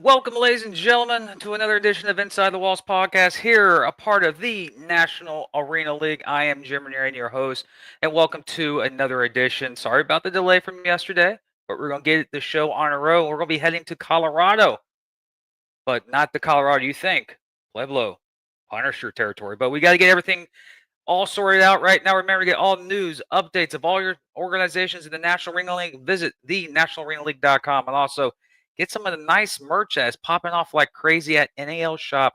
Welcome, ladies and gentlemen, to another edition of Inside the Walls podcast. Here, a part of the National Arena League. I am Jim Ranieri, your host, and welcome to another edition. Sorry about the delay from yesterday, but we're going to get the show on a roll. We're going to be heading to Colorado, but not the Colorado you think, Pueblo Punisher territory. But we got to get everything all sorted out right now. Remember to get all news, updates of all your organizations in the National Arena League. Visit thenationalarenaleague.com and also get some of the nice merch that's popping off like crazy at nalshop.com.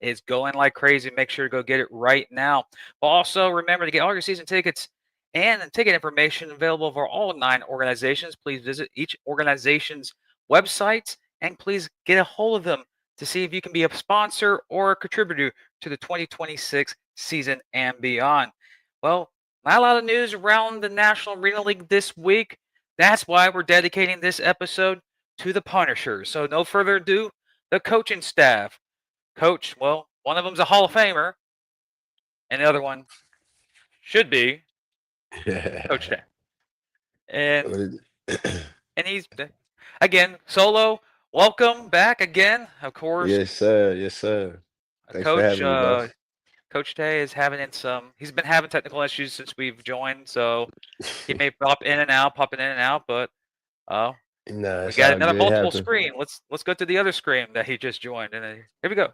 It's going like crazy. Make sure to go get it right now. But also remember to get all your season tickets and ticket information available for all 9 organizations. Please visit each organization's websites and please get a hold of them to see if you can be a sponsor or a contributor to the 2026 season and beyond. Well, not a lot of news around the National Arena League this week. That's why we're dedicating this episode to the Punishers. So no further ado, the coaching staff. Coach, well, one of them's a Hall of Famer, and the other one should be Coach Day. And he's again solo. Welcome back again, of course. Yes, sir. Yes, sir. Thanks for Coach having me, boss. Coach Tay is having some. He's been having technical issues since we've joined, so he may popping in and out. But Nah, we it's got all another good. multiple Happen. screen. Let's go to the other screen that he just joined, and here we go.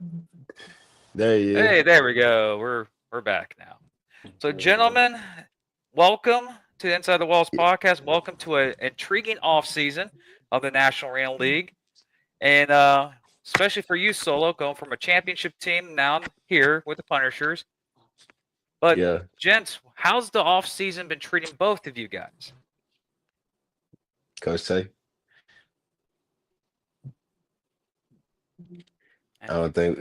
There you Hey, is. there we go. We're back now. So, gentlemen, welcome to Inside the Walls podcast. Welcome to an intriguing off season of the National Arena League, and especially for you, Solo, going from a championship team now here with the Punishers. But Yeah, gents, how's the off season been treating both of you guys? Coach Tay. I don't think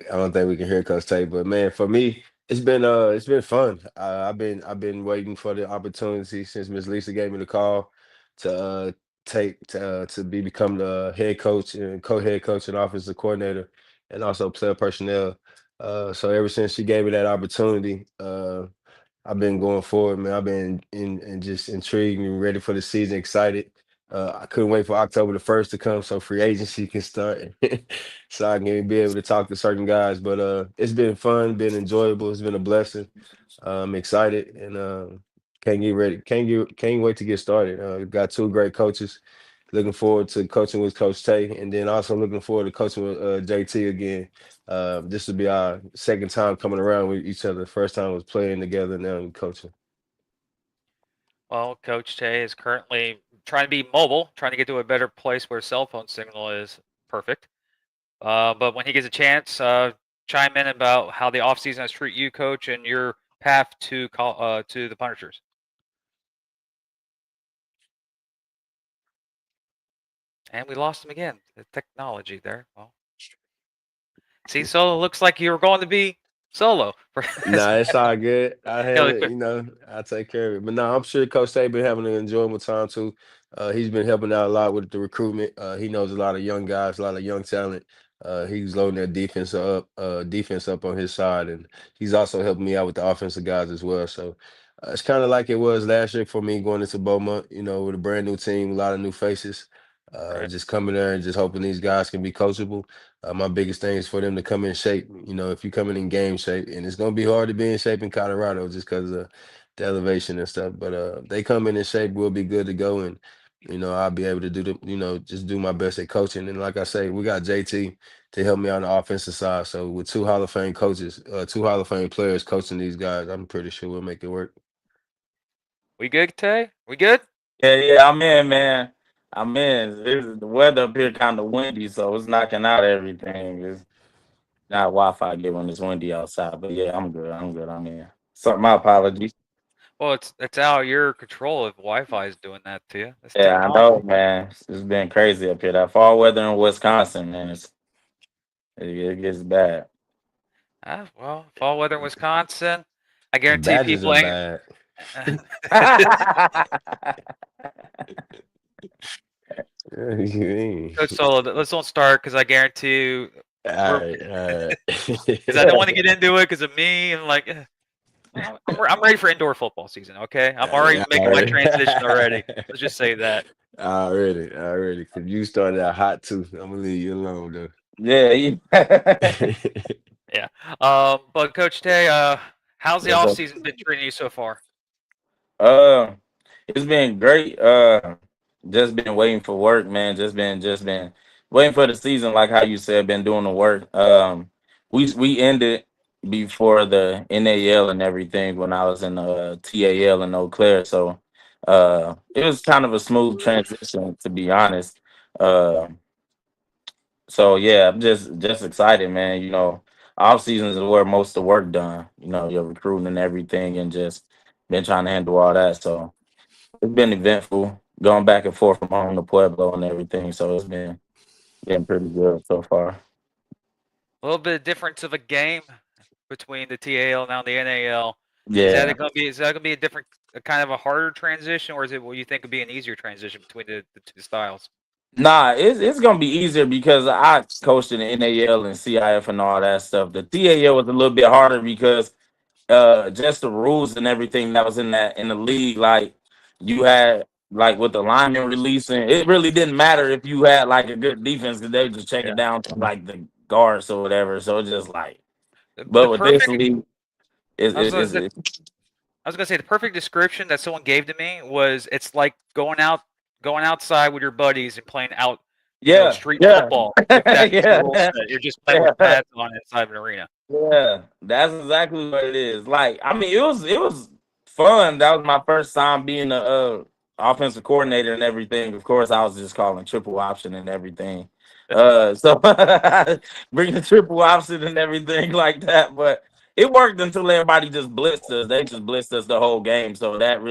we can hear Coach Tay, but man, for me, it's been fun. I've been waiting for the opportunity since Miss Lisa gave me the call to become the head coach and co-head coach and offensive coordinator, and also player personnel. So ever since she gave me that opportunity, I've been going forward, man. I've been in just intrigued and ready for the season, excited. I couldn't wait for October the 1st to come so free agency can start. So I can be able to talk to certain guys. But it's been fun, been enjoyable, it's been a blessing. I'm excited and can't get ready. Can't wait to get started. Got 2 great coaches. Looking forward to coaching with Coach Tay, and then also looking forward to coaching with JT again. This will be our second time coming around with each other. First time was playing together, now we coaching. Well, Coach Tay is currently trying to be mobile, trying to get to a better place where cell phone signal is perfect. But when he gets a chance, chime in about how the offseason has treated you, Coach, and your path to the Punishers. And we lost him again. The technology there. Well, see, Solo looks like you were going to be solo for this Nah, it's all good. I had really it, quick. I take care of it. But no, I'm sure Coach Tay been having an enjoyable time too. He's been helping out a lot with the recruitment. He knows a lot of young guys, a lot of young talent. He's loading their defense up on his side, and he's also helping me out with the offensive guys as well. So it's kind of like it was last year for me going into Beaumont, with a brand new team, a lot of new faces. Right. Just coming there and just hoping these guys can be coachable. My biggest thing is for them to come in shape. If you come in game shape, and it's gonna be hard to be in shape in Colorado just because of the elevation and stuff. But they come in shape, we'll be good to go, and I'll be able to just do my best at coaching. And like I say, we got JT to help me on the offensive side. So with 2 Hall of Fame coaches, 2 Hall of Fame players coaching these guys, I'm pretty sure we'll make it work. We good, Tay? We good? Yeah, I'm in, man. I'm in. The weather up here kind of windy, so it's knocking out everything. It's not Wi-Fi good when it's windy outside, but yeah, I'm good. I'm good. I'm in. So my apologies. Well, it's out of your control if Wi-Fi is doing that to you. It's Yeah, I technology. know, man. It's been crazy up here. That fall weather in Wisconsin, man, it gets bad. Well, fall weather in Wisconsin. I The guarantee Badgers people are ain't. bad. You mean? Coach Solo, let's don't start because I guarantee you, All right, all because I don't want to get into it because of me and like, I'm ready for indoor football season. Okay, I'm already making my right. transition already. Let's just say that. Already. Cause you started out hot too. I'm gonna leave you alone though. Yeah. Yeah. But Coach Tay, how's the Yes, off sir. season been treating you so far? Uh, it's been great. Just been waiting for work, man. Just been waiting for the season, like how you said, been doing the work. We ended before the NAL and everything when I was in TAL in Eau Claire, so it was kind of a smooth transition, to be honest. Uh, so yeah, I'm just excited, man. Off seasons is where most of the work done. Your recruiting and everything, and just been trying to handle all that. So it's been eventful, going back and forth from home to Pueblo and everything. So it's been pretty good so far. A little bit of difference of a game between the TAL now and the NAL. Yeah. Is that gonna be a different, a kind of a harder transition, or is it what you think would be an easier transition between the two styles? Nah, it's gonna be easier because I coached in the NAL and CIF and all that stuff. The TAL was a little bit harder because just the rules and everything that was in the league, like you had like with the lineman releasing, it really didn't matter if you had like a good defense because they would just check Yeah. it down to like the guards or whatever. So it's just like, The but with this perfect. league, it, I was it, gonna- it's the, it, I was gonna say the perfect description that someone gave to me was it's like going outside with your buddies and playing out, yeah, street yeah, football. If that's the rule yeah, set, you're just playing with yeah. pads on inside of an arena. Yeah, that's exactly what it is. Like, I mean, it was fun. That was my first time being a offensive coordinator and everything. Of course, I was just calling triple option and everything. So bring the triple option and everything like that. But it worked until everybody just blitzed us. They just blitzed us the whole game. So that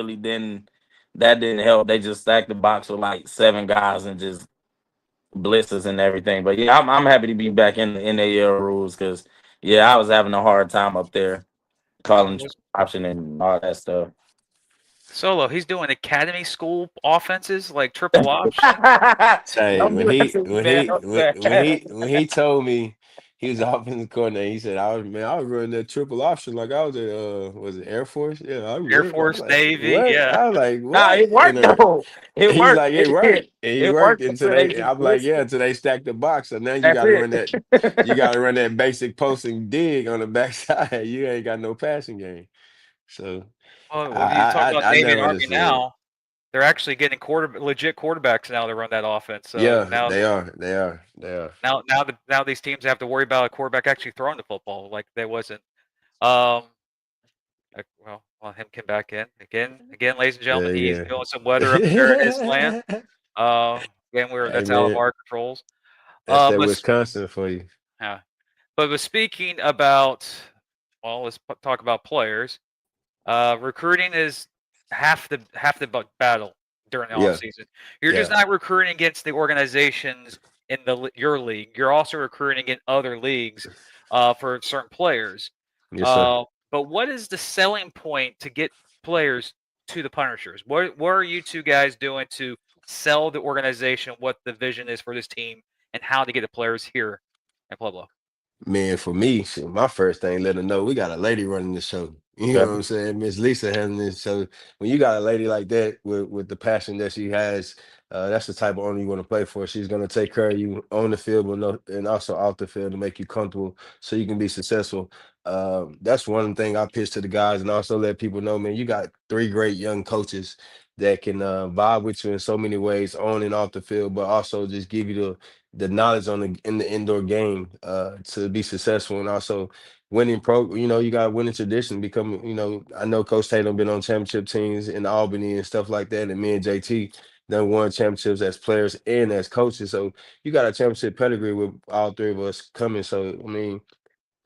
didn't help. They just stacked the box with like seven guys and just blisters and everything. But yeah, I'm happy to be back in the NAL rules because yeah, I was having a hard time up there calling Was option and all that stuff. Solo, he's doing academy school offenses like triple option. Say Don't when do that he to me, when man. he Don't do when, when that. he when he told me he was offensive coordinator, he said I was running that triple option like I was at was it Air Force? Yeah, I Air was. I was Force, like, Navy, what? yeah. I was like, Nah, what? it worked though. It He's worked. like, it worked. And he It worked worked until until they they just I'm like, yeah, blistered. until they stacked the box. So now That's you it. gotta run that basic post and dig on the backside. You ain't got no passing game. So Well, if you talk about I Navy and never Army understood. now, they're actually getting legit quarterbacks now to run that offense. So Yeah, now, they are. They are. They are. now these teams have to worry about a quarterback actually throwing the football like they wasn't. Um, well, him came back in again, ladies and gentlemen. He's Yeah, feeling some weather up there in his land. yeah. Again, Hey that's out of man, our controls. that's that But Wisconsin for you. yeah, but speaking about, well, let's talk about players. Recruiting is battle during the off Yeah, season. You're just yeah. not recruiting against the organizations in your league. You're also recruiting in other leagues for certain players. Yes, sir. Uh, but what is the selling point to get players to the Punishers? What are you two guys doing to sell the organization what the vision is for this team and how to get the players here in Pueblo? Man, for me, shit, my first thing, let her know we got a lady running the show. You know Yeah. what I'm saying? Miss Lisa handling this. So when you got a lady like that with the passion that she has, that's the type of owner you want to play for. She's gonna take care of you on the field, but no, and also off the field to make you comfortable so you can be successful. That's one thing I pitch to the guys, and also let people know, man, you got three great young coaches that can vibe with you in so many ways, on and off the field, but also just give you the knowledge on in the indoor game to be successful and also winning you got winning tradition become I know Coach Tatum been on championship teams in Albany and stuff like that, and me and JT done won championships as players and as coaches, so you got a championship pedigree with all three of us coming. So I mean,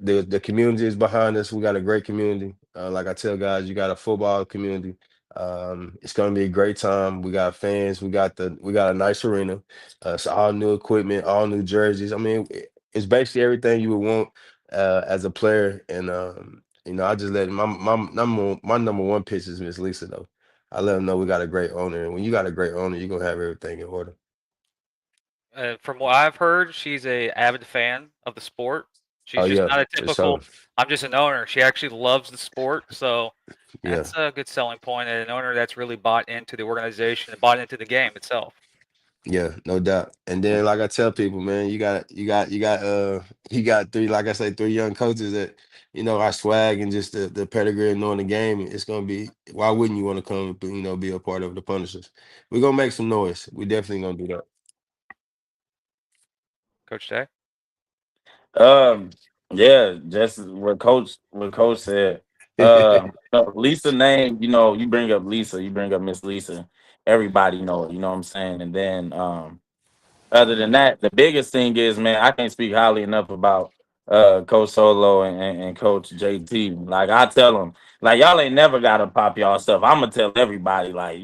the community is behind us. We got a great community. Like I tell guys, you got a football community. It's gonna be a great time. We got fans. We got a nice arena. It's all new equipment, all new jerseys. I mean, it's basically everything you would want as a player. And I just let my number one pitch is Miss Lisa though. I let them know we got a great owner, and when you got a great owner, you're gonna have everything in order. From what I've heard, she's a avid fan of the sport. Oh She's just yeah, not a for sure. typical, "I'm just an owner." She actually loves the sport, so Yeah. that's a good selling point, and an owner that's really bought into the organization and bought into the game itself. Yeah, no doubt. And then, like I tell people, man, you got three, like I say, three young coaches that, our swag and just the pedigree of knowing the game. It's gonna be, why wouldn't you want to come, be a part of the Punishers? We're gonna make some noise. We definitely gonna do that. Coach Day? Um, yeah, just what coach said. No, Lisa name, you bring up Lisa, you bring up Miss Lisa. Everybody know it, you know what I'm saying? And then other than that, the biggest thing is, man, I can't speak highly enough about Coach Solo and Coach JT. Like I tell them, like y'all ain't never gotta pop y'all stuff. I'm gonna tell everybody, like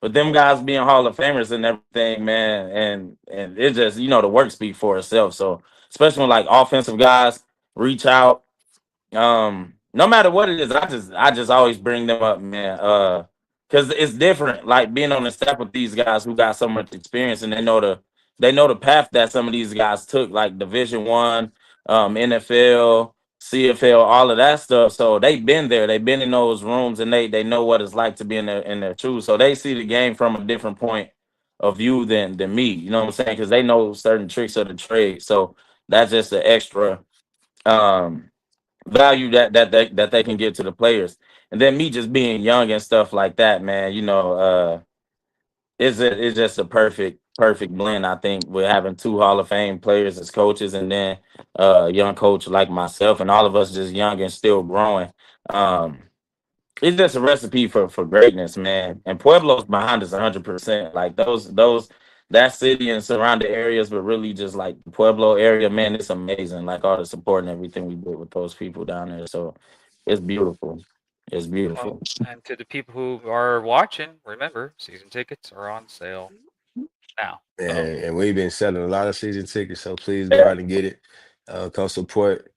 with them guys being Hall of Famers and everything, man, and it just the work speak for itself. So especially when like offensive guys reach out, no matter what it is, I just always bring them up, man. Because it's different, like being on the step with these guys who got so much experience and they know the path that some of these guys took, like Division 1, NFL, CFL, all of that stuff. So they've been there, they've been in those rooms, and they know what it's like to be in their shoes. So they see the game from a different point of view than me. You know what I'm saying? Because they know certain tricks of the trade. So that's just an extra um value that they can give to the players. And then me just being young and stuff like that, man, it's just a perfect blend, I think, with having two Hall of Fame players as coaches, and then a young coach like myself, and all of us just young and still growing. Um, it's just a recipe for greatness, man. And Pueblo's behind us 100%. Like those that city and surrounding areas, but really just like the Pueblo area, man, it's amazing. Like all the support and everything we did with those people down there. So it's beautiful. It's Well, beautiful. and to the people who are watching, remember, season tickets are on sale now. So, And we've been selling a lot of season tickets, so please go Yeah. out and get it. Come support.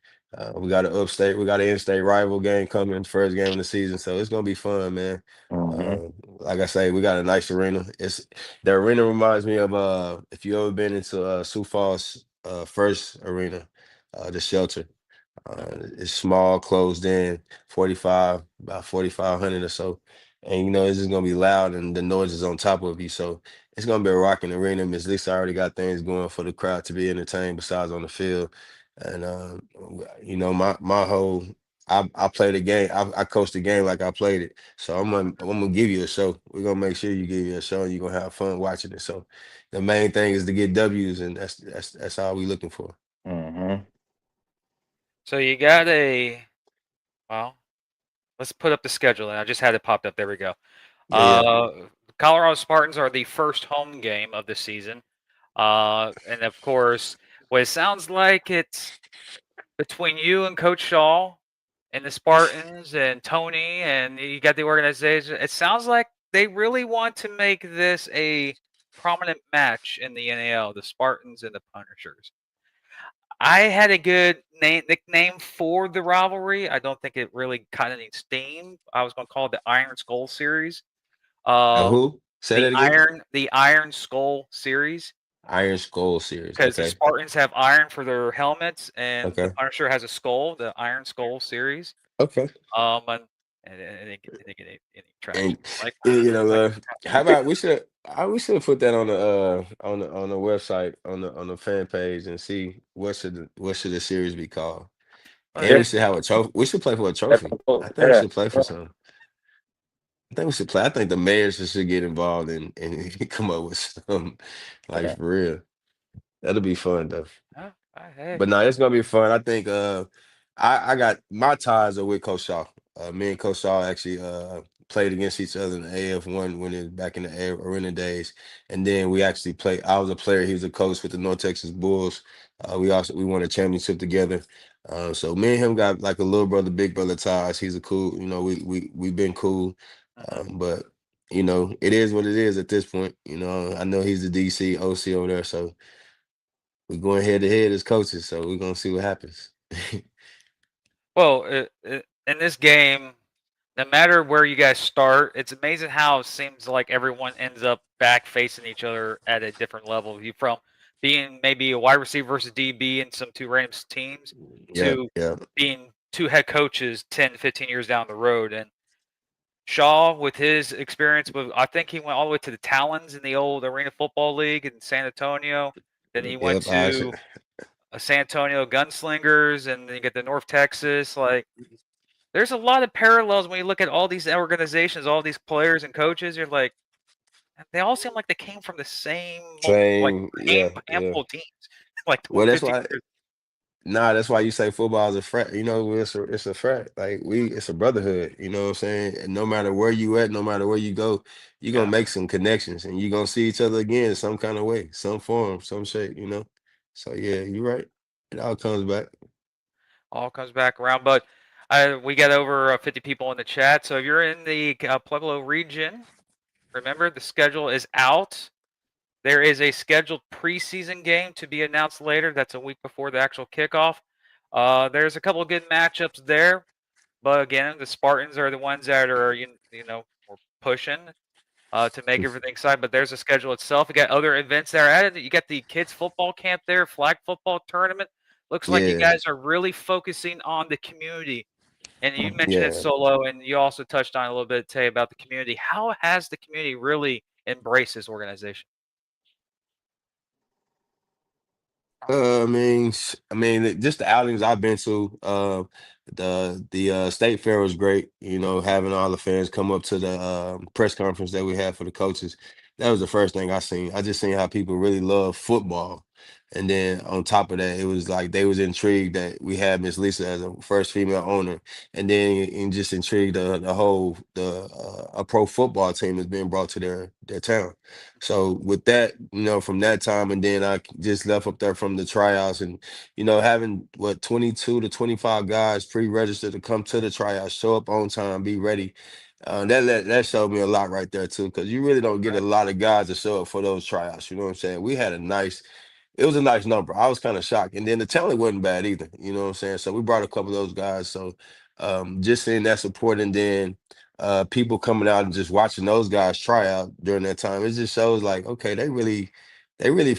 We got an in-state rival game coming, first game of the season, so it's gonna be fun, man. Hmm. Like I say, we got a nice arena. The arena reminds me of if you ever been into Sioux Falls first arena, the shelter. It's small, closed in, 45, about 4,500 or so. And it's just gonna be loud and the noise is on top of you. So it's gonna be a rocking arena. Miss Lisa already got things going for the crowd to be entertained besides on the field. And my whole I play the game. I coach the game like I played it. So I'm gonna give you a show. We're gonna make sure you give you a show and you're gonna have fun watching it. So the main thing is to get W's, and that's all we looking for. Hmm. so you got well, let's put up the schedule. And I just had it popped up. There we go. Yeah, yeah. Uh, Colorado Spartans are the first home game of the season. And of course, what it sounds like it's between you and Coach Shaw and the Spartans and Tony, and you got the organization. It sounds like they really want to make this a prominent match in the NAL, the Spartans and the Punishers. I had a good nickname for the rivalry. I don't think it really caught any steam. I was going to call it the Iron Skull series. Um, Who? Say that again. the Iron Skull series, Iron Skull series. because the Okay. Spartans have iron for their helmets, and the Okay. Punisher has a skull, the Iron Skull series. Okay. And I didn't get any traction. And Like, like, how about we should put that on the website on the fan page and see what should the series be called. well, And Yeah. we should have a trophy. We should play for a That's trophy. I cool. think we Yeah. should play for some. I think we should play. I think the mayor should get involved and come up with some, like, Yeah. for real. That'll be fun though. hey, But no, it's gonna be fun. I think I got my ties are with Coach Shaw. Me and Coach Shaw actually played against each other in the AF1 when it was back in the arena days. And then we actually played. I was a player, he was a coach with the North Texas Bulls. We won a championship together. So me and him got like a little brother, big brother ties. He's a cool, we've been cool. mhm. But it is what it is at this point. I know he's the DC OC over there, so we're going head to head as coaches, so we're gonna see what happens. Well, in this game, no matter where you guys start, it's amazing how it seems like everyone ends up back facing each other at a different level. You from being maybe a wide receiver versus DB in some two random teams Yeah, to yeah. being two head coaches 10, 15 years down the road. And Shaw, with his experience with, I think he went all the way to the Talons in the old Arena Football League in San Antonio. Then he went Yep, to San Antonio Gunslingers, and then you get the North Texas. Like, there's a lot of parallels when you look at all these organizations, all these players and coaches. You're like, they all seem like they came from the same, like, same, same yeah, yeah. handful of teams, like Well, that's 50 why. years. Nah, that's why you say football is a frat. You know, it's a frat. Like it's a brotherhood. You know what I'm saying? And no matter where you at, no matter where you go, you're gonna Yeah, make some connections, and you're gonna see each other again in some kind of way, some form, some shape. You know. So yeah, you're right. It all comes back. all comes back around. But we got over 50 people in the chat. So if you're in the Pueblo region, remember the schedule is out. There is a scheduled preseason game to be announced later. That's a week before the actual kickoff. There's a couple of good matchups there, but again, the Spartans are the ones that are you know we're pushing to make everything exciting. But there's a schedule itself. You got other events that are added. You got the kids football camp there, flag football tournament. Looks like you Yeah, guys are really focusing on the community. And you mentioned it yeah. solo, and you also touched on a little bit today about the community. How has the community really embraced this organization? Just the outings I've been to. The state fair was great. You know, having all the fans come up to the press conference that we had for the coaches. That was the first thing I seen. I just seen how people really love football, and then on top of that, it was like they was intrigued that we had Miss Lisa as a first female owner, and then and just intrigued the whole the a pro football team is being brought to their town. So with that, you know, from that time, and then just left up there from the tryouts, and you know, having what 22 to 25 guys pre-registered to come to the tryouts, show up on time, be ready. That showed me a lot right there too, because you really don't get a lot of guys to show up for those tryouts. You know what I'm saying? We had a nice it was a nice number. I was kind of shocked. And then the talent wasn't bad either. You know what I'm saying? So we brought a couple of those guys. So just seeing that support, and then people coming out and just watching those guys try out during that time, it just shows like, okay, they really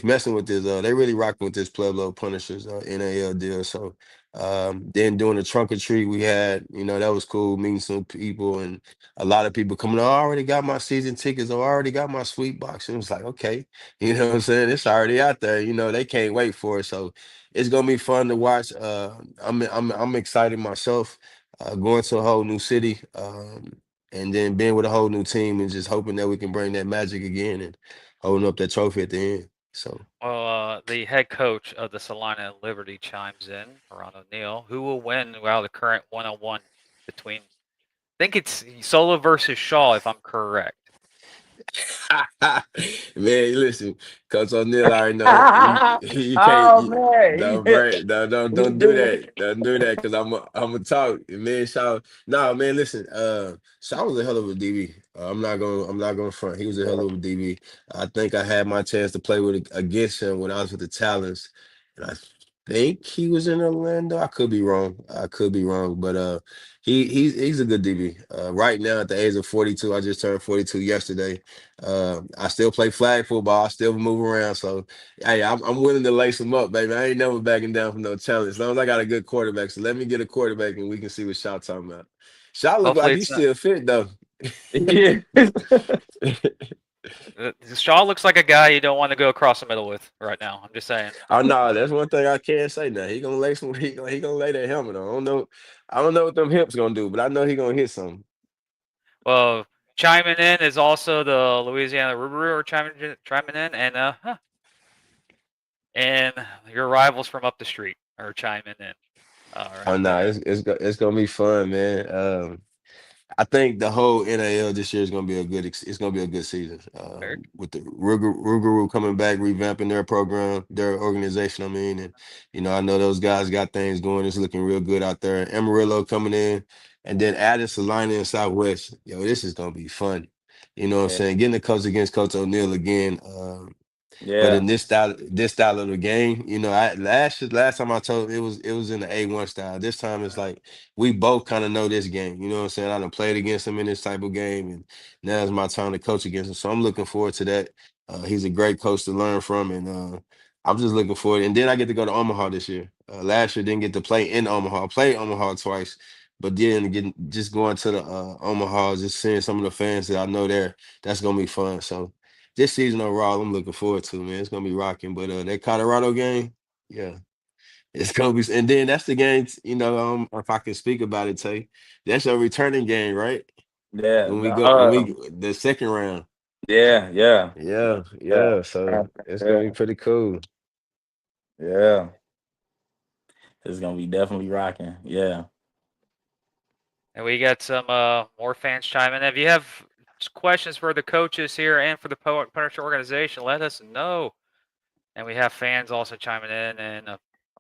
messing with this, they really rocking with this Pueblo Punishers NAL deal. So then doing the trunk or treat we had, you know, that was cool, meeting some people, and a lot of people coming, oh, I already got my season tickets, or I already got my sweet box. And it was like, okay, you know what I'm saying? It's already out there. You know, they can't wait for it. So it's gonna be fun to watch. I'm excited myself, going to a whole new city, and then being with a whole new team, and just hoping that we can bring that magic again and holding up that trophy at the end. So Well, the head coach of the Salina Liberty chimes in, Ron O'Neill. Who will win while the current 1-on-1 between? I think it's Solo versus Shaw, if I'm correct. man, listen, Coach O'Neal, I already know you can't. Oh man. Don't break, He don't do did. that. Don't do that, because I'm a talk. Man, Shaw. No, man, listen. Shaw was a hell of a DB. I'm not gonna front. He was a hell of a DB. I think I had my chance to play with against him when I was with the Talons, and I think he was in Orlando. I could be wrong. But he's a good DB. Right now at the age of 42, I just turned 42 yesterday. I still play flag football. I still move around. So, hey, I'm willing to lace them up, baby. I ain't never backing down from no challenge. As long as I got a good quarterback. So let me get a quarterback, and we can see what Shaw talking about. Shaw look Hopefully, like he's it's not. still fit though. Yeah. Shaw looks like a guy you don't want to go across the middle with right now. I'm just saying. Oh no, that's one thing I can't say now. He gonna lay some. He gonna lay that helmet on. I don't know. I don't know what them hips gonna do, but I know he gonna hit something. Well, chiming in is also the Louisiana Ruberu chiming in, and your rivals from up the street are chiming in Oh right no, there. it's gonna be fun, man. I think the whole NAL this year is going to be it's going to be a good season. Very With the Rougarou coming back, revamping their program, their organization. I mean, and I know those guys got things going. It's looking real good out there. Amarillo coming in, and then adding Salina in Southwest. Yo, this is going to be fun. You know what I'm Yeah. saying? Getting the coach against Coach O'Neal again. But Yeah. in this style of the game, last time I told it was in the A1 style. This time it's like we both kind of know this game. You know what I'm saying? I done played against him in this type of game, and now it's my time to coach against him. So I'm looking forward to that. He's a great coach to learn from, and I'm just looking forward. And then I get to go to Omaha this year. Last year didn't get to play in Omaha. I played Omaha twice, But then getting just going to the Omaha, just seeing some of the fans that I know there, that's gonna be fun. So this season overall, I'm looking forward to, man. It's gonna be rocking. But that Colorado game, yeah, it's gonna be. And then that's the game, if I can speak about it, Tay, that's a returning game, right? Yeah. When we the second round. Yeah. Yeah. Yeah, Yeah. yeah. So it's gonna be Yeah. pretty cool. Yeah. It's gonna be definitely rocking. Yeah. And we got some more fans chiming in. If you have questions for the coaches here and for the Punisher organization, let us know. And we have fans also chiming in and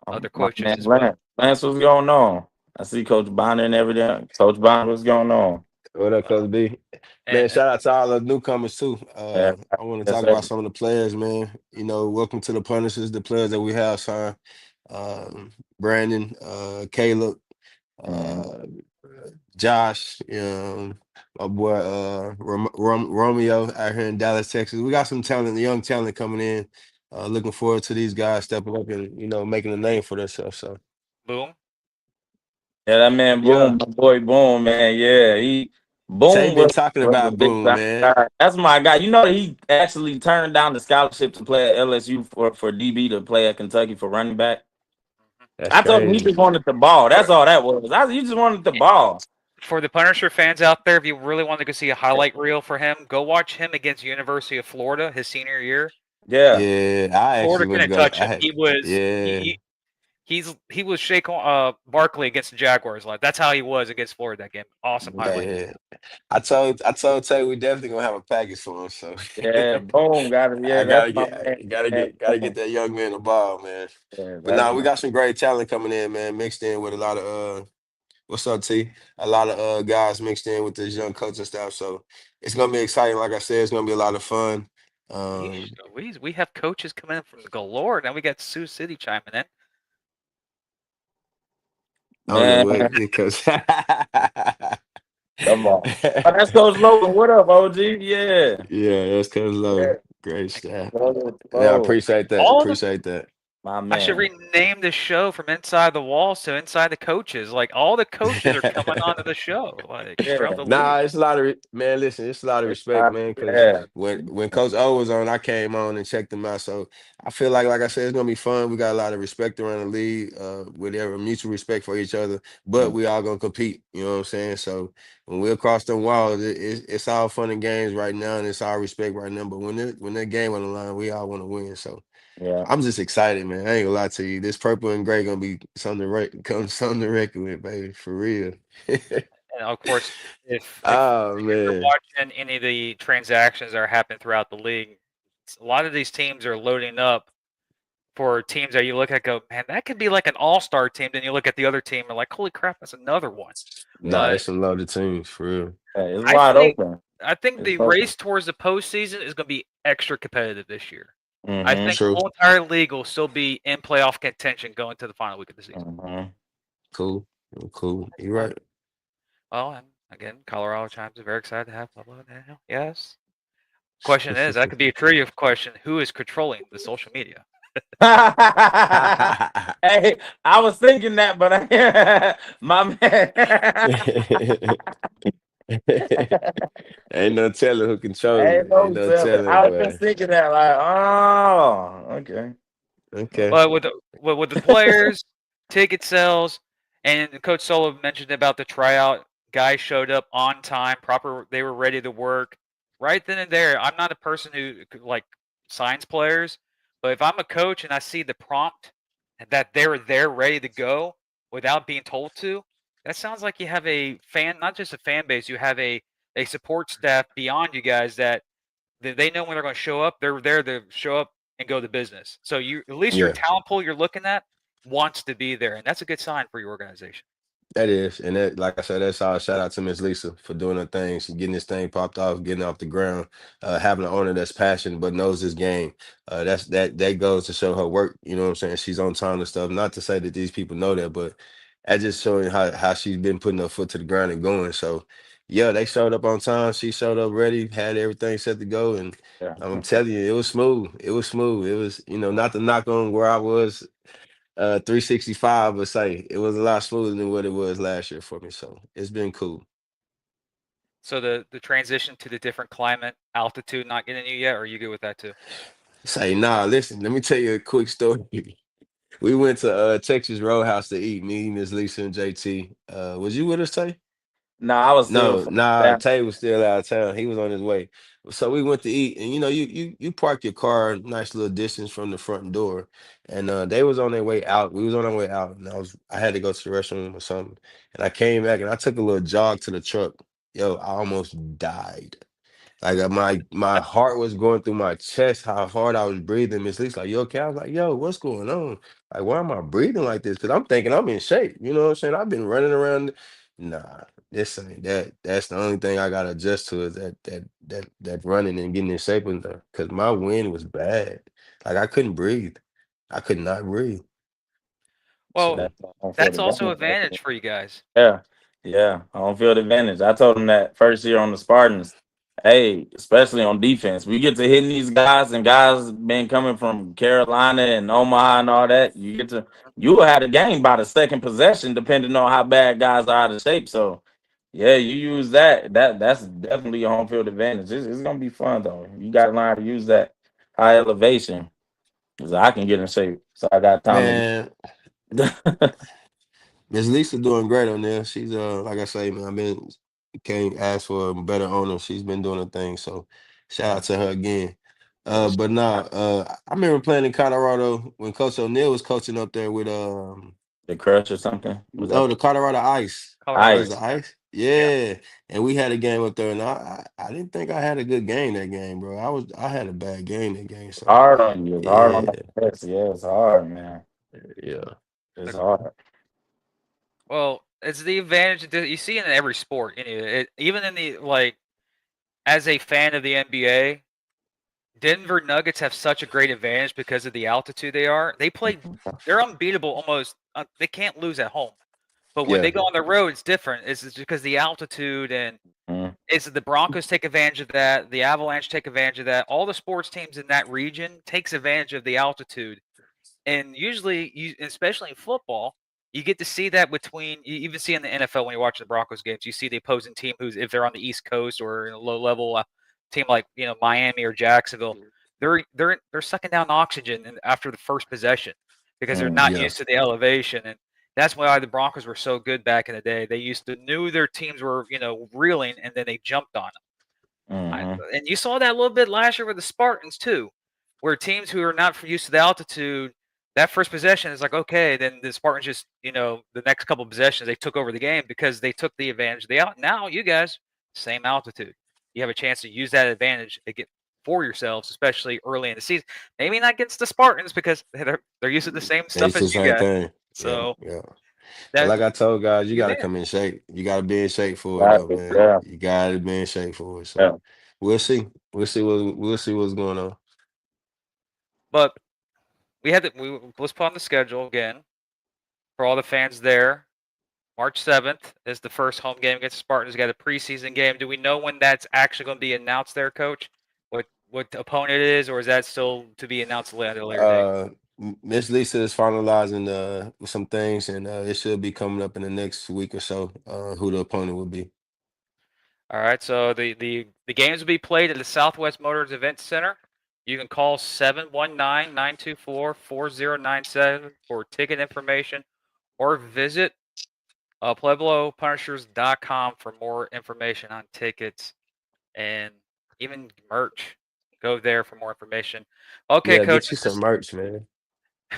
other My coaches man as well. Lance, what's going on? I see Coach Bonner and everything. Coach Bonner, what's going on? What up, Coach B? Man, And shout out to all the newcomers too. Yeah. I want to Yes, talk sir. about some of the players, man. Welcome to the Punishers, the players that we have signed. Brandon, Caleb, Mhm. uh, Josh, my boy Romeo out here in Dallas, Texas. We got some talent, young talent coming in. Looking forward to these guys stepping up and making a name for themselves. So boom. Yeah, that man yeah, Boom, my boy Boom, man. Yeah, he Tay Boom been was, talking was a about big Boom, time man. guy. That's my guy. You know, he actually turned down the scholarship to play at LSU for DB to play at Kentucky for running back. That's I told him he crazy. just wanted the ball. For, That's all that was. He just wanted the ball. for the Punisher fans out there, if you really want to go see a highlight reel for him, go watch him against University of Florida his senior year. Yeah, Yeah, I Florida actually went to couldn't go. touch him. Yeah, He was shaking Barkley against the Jaguars. Like that's how he was against Florida that game. Awesome highlight. yeah. I told Tay we definitely gonna have a package for him. So yeah. Boom, got it. Yeah, I that's gotta my get, man. gotta Man, get, gotta get that young man the ball, man. yeah, But that's now we my got some great talent coming in, man. Mixed in with a lot of what's up, T? A lot of guys mixed in with this young coaching staff. So it's gonna be exciting. Like I said, it's gonna be a lot of fun. Yeesh, Um, we have coaches coming in from galore. Now we got Sioux City chiming in. I don't know man. what because Come on. Oh, that's Coach Logan. What up, OG? Yeah. yeah, that's Coach Yeah. Low. Great stuff. Yeah, I Oh, appreciate that. All the Appreciate that. my I should man. rename the show from Inside the Walls to Inside the Coaches. Like all the coaches are coming onto the show, like throughout Yeah. the Nah, league. it's a lot of man. Listen, it's a lot of It's respect, not, man. Because yeah. when Coach O was on, I came on and checked him out. So I feel like I said, it's gonna be fun. We got a lot of respect around the league, with every mutual respect for each other. But we all gonna compete. You know what I'm saying? So when we across them walls, it's all fun and games right now, and it's all respect right now. But when that game on the line, we all want to win. So Yeah. I'm just excited, man. I ain't gonna lie to you. This purple and gray gonna be something to reckon with, baby, for real. And of course, if Oh you're man. watching any of the transactions that are happening throughout the league, a lot of these teams are loading up for teams that you look at, go, man, that could be like an all-star team. Then you look at the other team and like, holy crap, that's another one. Nah, But it's some loaded teams for real. It's I wide think open. I think It's the open. race towards the postseason is going to be extra competitive this year. I Mm-hmm. think the True. whole entire league will still be in playoff contention going to the final week of the season. Mm-hmm. Cool. Cool. You Fun. right. Oh, and again, Colorado Chimes are very excited to have Pablo now. Yes. Question is, that could be a trivia question. Who is controlling the social media? Hey, I was thinking that, but my man. Ain't no telling who controlling Ain't it. Ain't no no telling. telling, I was just boy. thinking that, like, oh, okay. Okay. But with the players, ticket sales, and Coach Solo mentioned about the tryout. Guys showed up on time, proper. They were ready to work right then and there. I'm not a person who like signs players, but if I'm a coach and I see the prompt and that they're there ready to go without being told to, that sounds like you have a fan, not just a fan base. You have a support staff beyond you guys that they know when they're going to show up. They're there to show up and go to business. So you at least your Yeah. talent pool you're looking at wants to be there, and that's a good sign for your organization. That is, and that, like I said, that's all. Shout out to Miss Lisa for doing her thing. She getting this thing popped off, getting off the ground, having an owner that's passionate but knows his game. That goes to show her work. You know what I'm saying? She's on time and stuff. Not to say that these people know that, but that just showing how she's been putting her foot to the ground and going. So, yeah, they showed up on time. She showed up ready, had everything set to go, and Yeah. I'm telling you, it was smooth. It was smooth. It was, not to knock on where I was 365, but say it was a lot smoother than what it was last year for me. So it's been cool. So the transition to the different climate, altitude, not getting you yet, or are you good with that too? Say, nah, listen, let me tell you a quick story. We went to Texas Roadhouse to eat, me, Miss Lisa, and JT. Was you with us, Tay? No, I was still No, from nah, that. Tay was still out of town. He was on his way. So we went to eat, and you park your car a nice little distance from the front door. And they was on their way out. We was on our way out, and I had to go to the restroom or something. And I came back and I took a little jog to the truck. Yo, I almost died. Like my heart was going through my chest, how hard I was breathing. Miss Lee's like, "You okay?" I was like, "Yo, what's going on? Like, why am I breathing like this?" Because I'm thinking I'm in shape. You know what I'm saying? I've been running around. Nah, this ain't that. That's the only thing I gotta adjust to is that running and getting in shape and stuff. Because my wind was bad. Like I couldn't breathe. I could not breathe. Well, So That's home field that's also advantage right there. advantage for you guys. Yeah, yeah, home field advantage. I told him that first year on the Spartans. Hey, especially on defense, we get to hitting these guys, and guys been coming from Carolina and Omaha and all that. You will have the game by the second possession, depending on how bad guys are out of shape. So, yeah, you use that. That's definitely a home field advantage. It's gonna be fun though. You got to learn to use that high elevation, because I can get in shape. So I got time man, to. Miss Lisa doing great on there. She's like I say, man, I've been can't ask for a better owner. She's been doing her thing. So shout out to her again. But nah, I remember playing in Colorado when Coach O'Neal was coaching up there with The crush or something. Was that the Colorado Ice. Colorado Was the ice? Ice. Ice? Yeah. Yeah. And we had a game up there and I didn't think I had a good game that game, bro. I had a bad game that game. So Hard on you. It's hard on yeah, the press. Yeah, it's hard, man. yeah. It's The, hard. well, it's the advantage that you see in every sport. Even in the like, as a fan of the NBA, Denver Nuggets have such a great advantage because of the altitude they are. They're unbeatable almost. They can't lose at home. But when Yeah. they go on the road, it's different. It's because the altitude and Mm, it's the Broncos take advantage of that. The Avalanche take advantage of that. All the sports teams in that region takes advantage of the altitude. And usually, especially in football, you get to see that between. You even see in the NFL when you watch the Broncos games, you see the opposing team who's if they're on the East Coast or in a low level team like Miami or Jacksonville, they're sucking down oxygen after the first possession because they're not Yeah. used to the elevation, and that's why the Broncos were so good back in the day. They used to knew their teams were reeling, and then they jumped on them. mm-hmm. And you saw that a little bit last year with the Spartans too, where teams who are not used to the altitude, that first possession is like, okay, then the Spartans just, the next couple of possessions they took over the game because they took the advantage of the out. Now you guys, same altitude, you have a chance to use that advantage to get for yourselves, especially early in the season. Maybe not against the Spartans because they're used to the same They stuff the as you same guys. thing. Yeah, So yeah. But that like I told guys, you the got to advantage. come in shape. You got to be in shape for it, though, Exactly. man. Yeah. You got to be in shape for it. Yeah. So we'll see. We'll see what's going on. But let's put on the schedule again for all the fans there. March 7th is the first home game against the Spartans. Got a preseason game. Do we know when that's actually going to be announced there, Coach? What opponent it is, or is that still to be announced at a later date? Uh, Miss Lisa is finalizing some things, and it should be coming up in the next week or so. Who the opponent will be? All right. So the games will be played at the Southwest Motors Event Center. You can call 719-924-4097 for ticket information, or visit PuebloPunishers.com for more information on tickets and even merch. Go there for more information. Okay, Yeah, Coach, get you it's some just merch, man.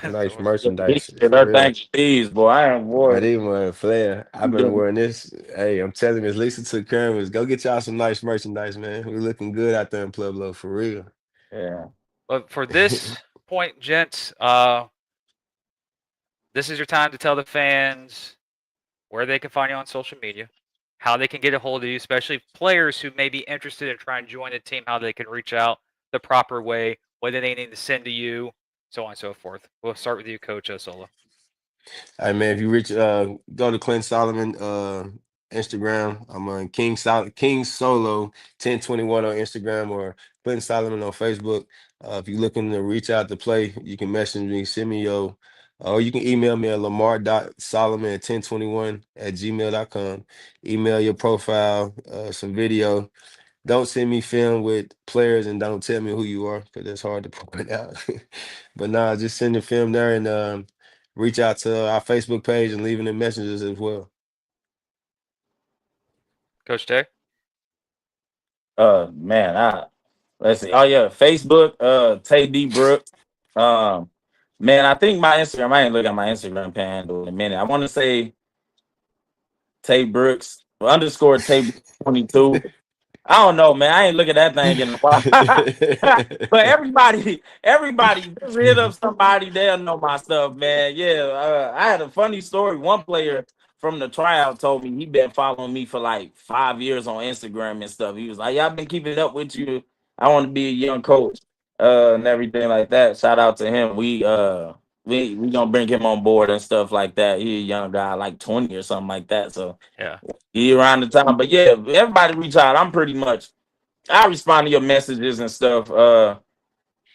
Some nice so merchandise for Her real. thanks, please, boy. I am I boy. didn't want to flare. I've been wearing this. Hey, I'm telling Miss Lisa took care of us. Go get y'all some nice merchandise, man. We looking good out there in Pueblo for real. Yeah. but for this point, gents, this is your time to tell the fans where they can find you on social media, how they can get a hold of you, especially players who may be interested in trying to join the team, how they can reach out the proper way, whether they need to send to you, so on and so forth. We'll start with you, Coach Solo. Hey man, if you reach go to Clint Solomon Instagram. I'm on King Solo 1021 on Instagram or Clint Solomon on Facebook. If you're looking to reach out to play, you can message me, send me Or you can email me at lamar.solomon1021@gmail.com. Email your profile, some video. Don't send me film with players and don't tell me who you are because that's hard to point out. But nah, just send the film there and reach out to our Facebook page and leaving the messages as well. Coach Tay? Man, let's see. Oh yeah, Facebook, Tay D Brooks. Man, I think my Instagram, I ain't look at my Instagram handle in a minute. I want to say Tay Brooks _ Tay 22. I don't know, man. I ain't looking at that thing in a while. But everybody just hit up somebody. They'll know my stuff, man. Yeah, I had a funny story. One player from the tryout told me he been following me for like 5 years on Instagram and stuff. He was like, "Yeah, I've been keeping up with you. I want to be a young coach, and everything like that." Shout out to him. We gonna bring him on board and stuff like that. He a young guy, like 20 or something like that. So Yeah. he around the time. But yeah, everybody reach out. I respond to your messages and stuff.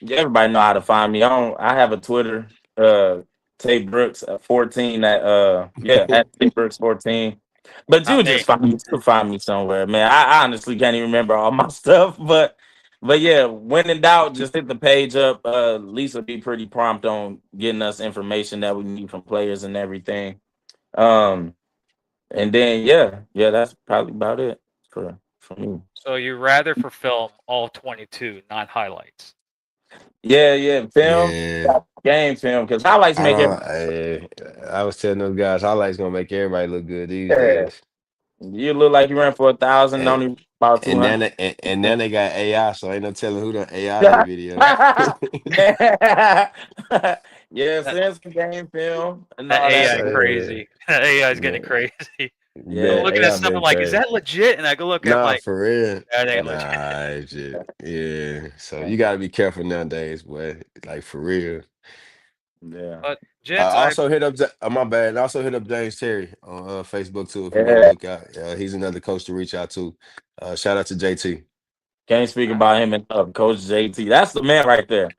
Everybody know how to find me. I have a Twitter, Tay Brooks 14 at Tay Brooks 14. But Not you'll me. just find me somewhere, man. I honestly can't even remember all my stuff, but yeah, when in doubt, just hit the page up. Lisa be pretty prompt on getting us information that we need from players and everything. Um, and then yeah, that's probably about it for me. So you rather for film all 22, not highlights. Yeah, film, Yeah. game film, because highlights I make it. don't. I was telling those guys, highlights gonna make everybody look good these Yeah, days. you look like you ran for 1,000, And only about and then 200. and then they got AI, so ain't no telling who done AI their video. Yeah, yeah, That, send some game film and that all that. AI So yeah, crazy. That AI is getting man, crazy. I'm Yeah, man. looking at yeah, something been like, is crazy. that legit? And I go look at it, I'm Nah, like, for real. that ain't legit. Nah, it's just, yeah. So you gotta be careful nowadays, boy. Like for real. Yeah, But I gents, also hit up. My bad. I also hit up James Terry on Facebook too. If you want to yeah. look out, he's another coach to reach out to. Shout out to JT. Can't speak about him enough. Coach JT, that's the man right there.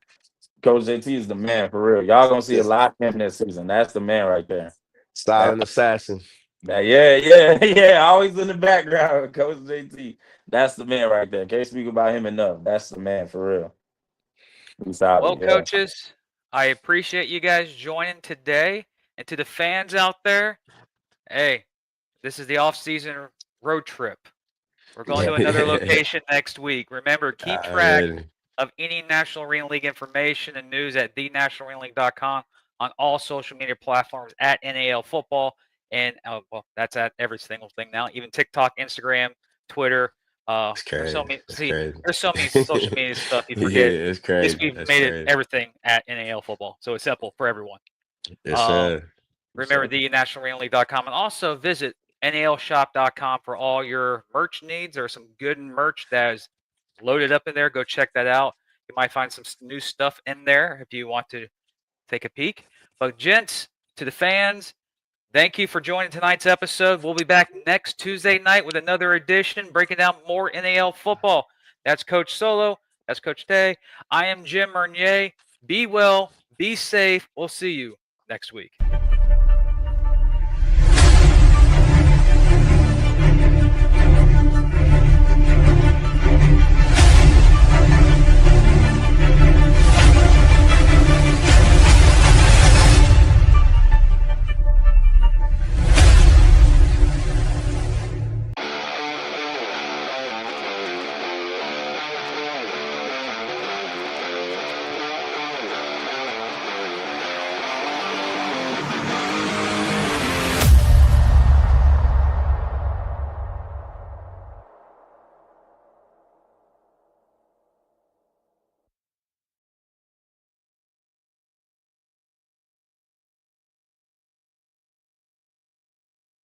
Coach JT is the man for real. Y'all gonna see a This lot of him this season. That's the man right there. silent assassin. Yeah. Always in the background, Coach JT. That's the man right there. Can't speak about him enough. That's the man for real. He's well, solid. Yeah. coaches, I appreciate you guys joining today. And to the fans out there, hey, this is the off-season road trip. We're going to another location next week. Remember, keep track Already. of any National Arena League information and news at thenationalarenaleague.com on all social media platforms at NAL Football. And well, that's at every single thing now, even TikTok, Instagram, Twitter. It's There's so crazy. many. It's See, crazy. there's so many social media stuff you forget. Yeah, it's At least crazy. we've That's made it crazy. everything at NAL Football, so it's simple for everyone. Yes, sir. Remember thenationalarenaleague.com and also visit nalshop.com for all your merch needs. There's some good merch that is loaded up in there. Go check that out. You might find some new stuff in there if you want to take a peek. But gents, to the fans, thank you for joining tonight's episode. We'll be back next Tuesday night with another edition breaking down more NAL football. That's Coach Solo. That's Coach Tay. I am Jim Mernier. Be well. Be safe. We'll see you next week.